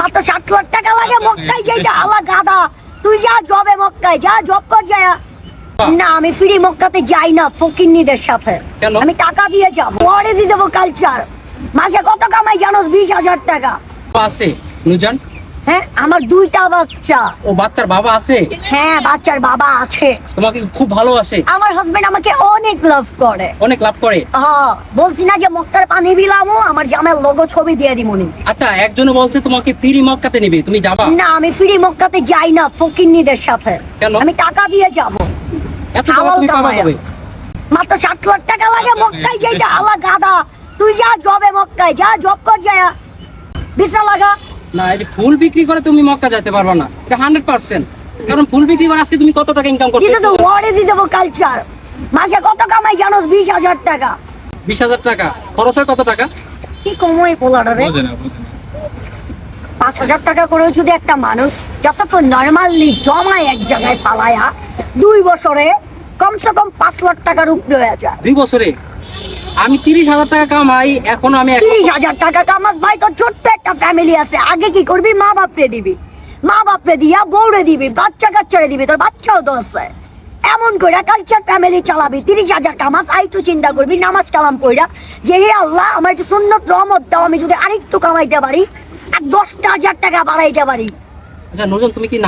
মাত্র 60 লাখ টাকা লাগে মক্কায় যেটা আলা গাদা। তুই যা জবে মক্কায় যা, জব কর যা। না আমি ফ্রি মক্কাতে যাই না ফকিন্নিদের সাথে। কেন? আমি টাকা দিয়ে যাব, পরে দিয়ে দেবো কালচার। মাসে কত কামাই জানো? 20,000 টাকা। আছে নুজান? হ্যাঁ আমার 2টা বাচ্চা। ও বাচ্চার বাবা আছে? হ্যাঁ বাচ্চার বাবা আছে। তোমাকে খুব ভালোবাসে? আমার হাজবেন্ড আমাকে অনেক লাভ করে। অনেক লাভ করে? হ্যাঁ বলছি না যে মক্কার পানি বিলামো, আমার জামার লোগো ছবি দিয়ে দিমুনি। আচ্ছা একজনে বলছে তোমাকে ফ্রি মক্কাতে নেবে, তুমি যাবা? না আমি ফ্রি মক্কাতে যাই না ফকিন্নিদের সাথে। কেন? আমি টাকা দিয়ে যাব। এত টাকা হালাল তুমি পাবা কামায়া। কবে? মাত্র 60 লাখ টাকা লাগে মক্কায় যেটা আলা গাদা। তুই যা জবে মক্কায় যা, জব কর যা। বিশা লাগা। না এই যে ফুল বিক্রি করে তুমি মক্কা যেতে পারবা না, এটা 100%। কারণ ফুল বিক্রি করে আজকে তুমি কত টাকা ইনকাম দিতে তো করছো? ওয়ার্ডে দিয়ে দেবো কালচার। মাসে কত কামাই জানো? 20,000 টাকা। 20,000 টাকা খরচ হয় কত টাকা? কি কমই পোলাটা রে। 5,000 টাকা করে যদি একটা মানুষ জাস্ট নর্মালি জমায় এক জায়গায় পালায়া 2 বছরে কমসে কম 5 লাখ টাকার উপরে হয়ে যায়। 2 বছরে আমি 30,000 টাকা কামাই, এখনো আমি 30,000 টাকা কামাস ভাই, তোর ছোট্ট একটা ফ্যামিলি আছে। আগে কি করবি? মা বাপরে দিবি, মা বাপরে দিয়া বউরে দিবি, বাচ্চা কাচ্চারে দিবি, তোর বাচ্চাও তো আছে। এমন করে কালচার ফ্যামিলি চালাবি। 30,000 কামাস, আরেকটু চিন্তা করবি নামাজ কালাম পড়া যে হে আল্লাহ আমার একটু সুন্নত রহমত দাও, আমি যদি আরেকটু কামাইতে পারি আর 10,000 টাকা বাড়াইতে পারি। আচ্ছা নুজন তুমি কি